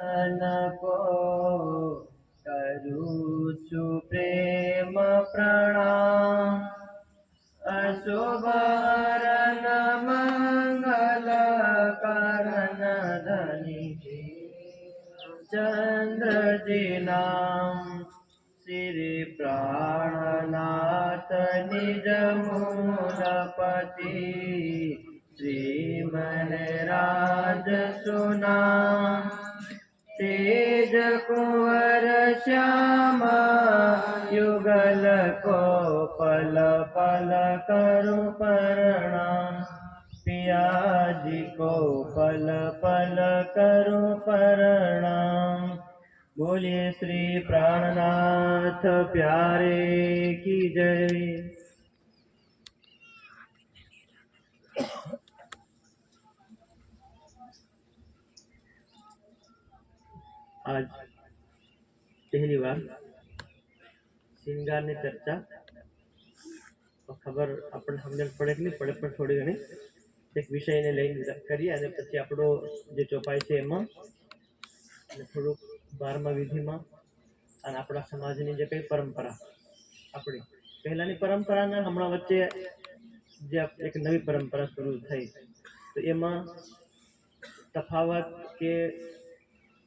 नको करुचु प्रेम प्रणाम अशुभरण मंगल कारण धनी चंद्र जी नाम श्री प्राणनाथ निज मूलपति श्रीमन राज सुनाम तेज कुंवर श्याम युगल को पल पल करूं प्रणाम पिया जी को पल पल करूं प्रणाम। बोलिए श्री प्राणनाथ प्यारे की जय। आज पहली बार श्रृंगार ने चर्चा खबर अपन हमने पड़े कि नहीं पड़े पर थोड़ी घनी एक विषय ने लઈને કરીએ અને પછી આપણો જે ચોપાઈ છે એમાં થોડું 12મા વિધિમાં અને આપણા સમાજની જે કઈ પરંપરા આપણી પહેલાની પરંપરાના હમણાં વચ્ચે જે એક નવી પરંપરા શરૂ થઈ તો એમાં તફાવત કે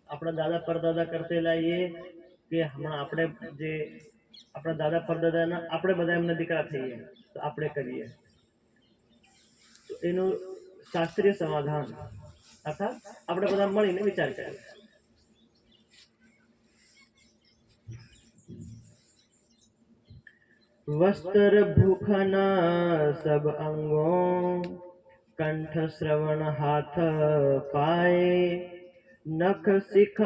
આપણા દાદા પરદાદા કરતેલા એ કે હમણાં આપણે જે આપણા દાદા પરદાદાના આપણે બધા એમના દીકરા થઈએ તો આપણે કરીએ તો એનું શાસ્ત્રીય સમાધાન અર્થાત આપણે બધા મળીને વિચાર કરીએ। वस्त्र भूखना सब अंगों कंठ श्रवण हाथ पाए नख सिख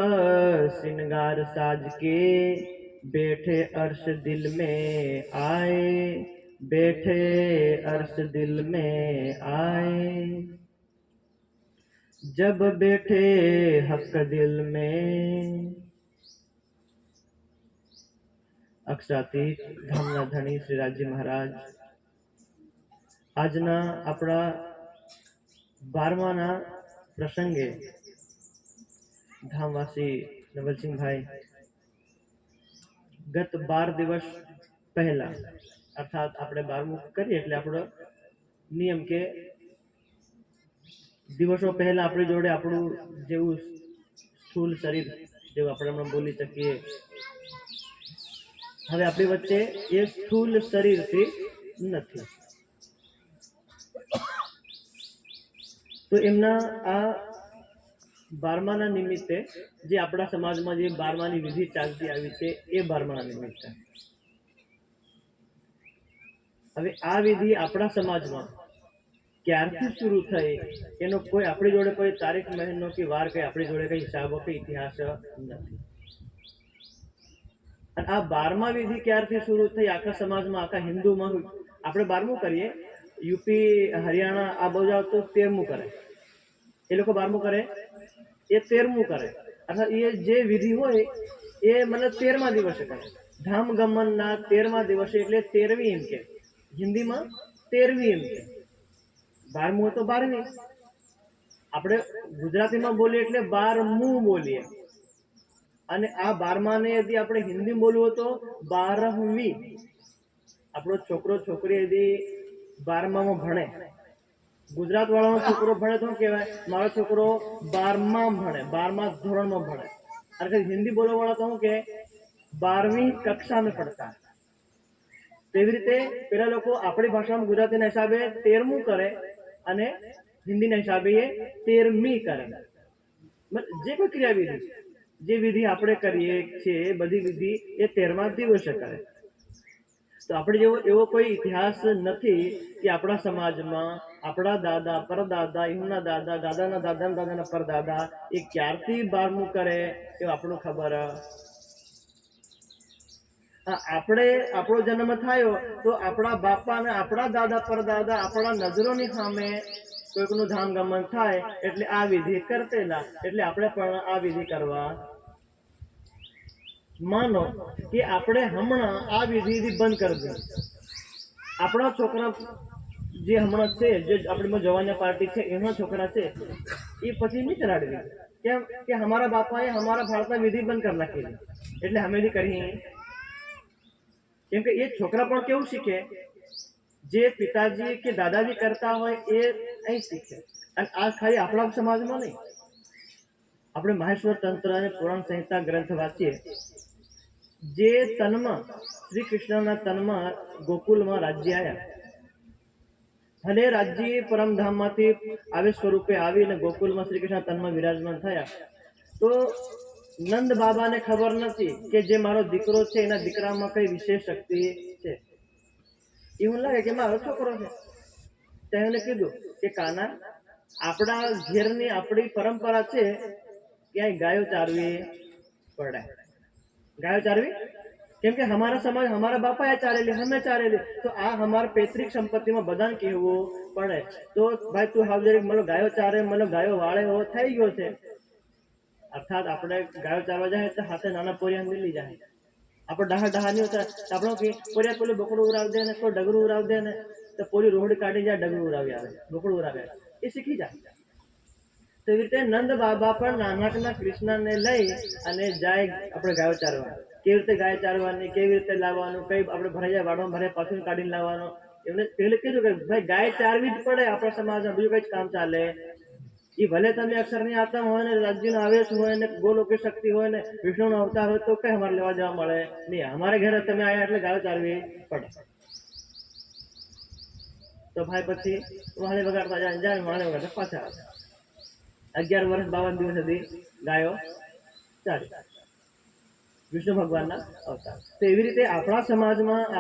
श्रृंगार साज के बैठे अर्श दिल में आए बैठे अर्श दिल में आए जब बैठे हक दिल में। अक्षरातीत धामना धनी श्री राजी महाराज आजना अपना 12માના प्रसंगे धामवासी नवलसिंह भाई गत 12 દિવસ पहला अर्थात આપણે 12મું કરીએ એટલે આપણો નિયમ કે દિવસો પહેલા આપણી જોડે આપણું જેવું સ્થૂલ શરીર જેવું આપણે હમણાં બોલી શકીએ હવે આપણી વચ્ચે એ સ્થૂલ શરીરથી નથી તો એમના આ 12માના નિમિત્તે જે આપણા સમાજમાં જે 12માની વિધિ ચાલતી આવી છે એ 12માના નિમિત્તે હવે આ વિધિ આપણા સમાજમાં ક્યારથી શરૂ થઈ એનો કોઈ આપણી જોડે કોઈ તારીખ મહિનો કે વાર કઈ આપણી જોડે કઈ હિસાબો કે ઇતિહાસ નથી અને આ 12મા વિધિ ક્યારથી શરૂ થઈ આખા સમાજમાં આખા હિન્દુમાં આપણે 12મું કરીએ यूपी हरियाणा आ बाजू तो 13મું करे એ લોકો 12મું કરે એ 13મું કરે अर्थात ये जे विधि होय ए मतलब 13મા દિવસે કરે धाम गमनना 13મા દિવસે એટલે 13મી એમ કે હિન્દીમાં 13મી એમ કે 12મું તો 12મી આપણે ગુજરાતીમાં બોલીએ એટલે 12મું બોલીએ અને આ 12માને यदि આપણે હિન્દી બોલવું તો 12મી આપણો છોકરો છોકરી यदि 12મામાં ભણે गुजरात वाला छोकरो भणे तो कहवाय मारो छोकरो 12मा भणे 12मा धोरण में भणे अरे हिंदी बोलवा वाला तो के 12वीं कक्षा में पढ़ता तेवी रीते पेला लोको आपणी भाषा में गुजराती ना हिसाबे 13मुं करे अने हिंदी ना हिसाबे 13મી करे जे कोई क्रिया विधि जे विधि आपणे करीए छे बधी विधि ए 13मा दिवसे करे तो આપણે જેવો એવો કોઈ ઇતિહાસ નથી કે આપણા સમાજમાં આપણા દાદા પરદાદા એમના દાદા દાદાના દાદાના દાદાના પરદાદા એ ક્યારથી 12મું કરે એ આપણને ખબર આપણે આપણો જન્મ થયો તો આપણા બાપા અને આપણા દાદા પરદાદા આપણા નજરોની સામે કોઈકનું ધામ ગમન થાય એટલે આ વિધિ કરતેલા એટલે આપણે પણ આ વિધિ કરવા मानो कि आपणे हमणा आ विधि बंद कर दे आपणा छोकरा जे हमणा छे जे आपणी में जवानिया पार्टी छे एना छोकरा छे ए पछी नहीं कराडवी કેમ કે हमारा બાપાએ हमारा ભારતમાં વિધિ બંધ કરી નાખી એટલે અમે બી કરીએ. કેમ કે એ છોકરા પણ કેવું શીખે, જે પિતાજી કે દાદાજી કરતા હોય એ અહીં શીખે. અને આ ખાલી આપણા સમાજમાં નહીં, આપણે મહેશ્વર તંત્ર અને પુરાણ સંહિતા ગ્રંથ વાંચીએ, જે તનમાં શ્રી કૃષ્ણના તનમાં ગોકુલમાં રાજ્ય આવ્યા, ભલે રાજ્ય પરમધામમાંથી આવે સ્વરૂપે આવીને ગોકુલમાં શ્રી કૃષ્ણ તનમાં વિરાજમાન થયા, તો નંદ બાબાને ખબર નથી કે જે મારો દીકરો છે એના દીકરામાં કઈ વિશેષ શક્તિ છે. એવું લાગે કે મારો છોકરો છે. તેને કીધું કે કાના, આપણા ઘેરની આપણી પરંપરા છે ક્યાંય ગાયો ચારવી પડે. ગાયો ચારવી કેમ કે हमारा समाज हमारा बापा એ ચારેલી, અમે ચારેલી, તો આ हमारा पैतृक સંપત્તિમાં બધાને કહેવું પડે. તો ભાઈ તું હાવ જરીક મતલબ ગાયો ચારે, મતલબ ગાયો વાળે એવો થઈ ગયો છે. અર્થાત આપણે ગાયો ચારવા જાય તો હાથે નાના પોરિયા મિલી જાય. આપણે ડહા નહીં હોતા, આપણો કે પોરિયા પેલું બકડું ઉરાવ દે ને, કોઈ ડગરું ઉરાવ દે ને, તો પોરી રોહડી કાઢી જાય, ડગરું ઉરાવી આવે, બકડું ઉરાવે, એ શીખી જાય. તો એવી રીતે નંદ બાબા પણ નાનકના કૃષ્ણને લઈ અને જાય આપણે ગાયો ચારવા. કેવી રીતે ગાય ચારવાની, કેવી રીતે લાવવાનું, કઈ આપણે ભરાઈ જાય વાડો ભરે પાછું કાઢીને લાવવાનો. એમને પહેલે કીધું કે ભાઈ ગાય ચારવી જ પડે આપણા સમાજમાં, બીજું કઈ જ કામ ચાલે. એ ભલે તમે અક્ષરની આત્મા હોય ને, રાજ્યનો આવેશ હોય ને, ગોલોકી શક્તિ હોય ને, વિષ્ણુનો અવતાર હોય, તો કઈ અમારે લેવા જવા મળે નહીં. અમારે ઘરે તમે આવ્યા એટલે ગાયો ચારવી પડે. તો ભાઈ પછી વાહણી વગાડતા જાય, વાહણી વગાડતા પાછા આવે. 11 વર્ષ 52 દિવસ સુધી ગાયો ચાલી, વિષ્ણુ ભગવાનના અવતાર. તો એવી રીતે આપણા સમાજમાં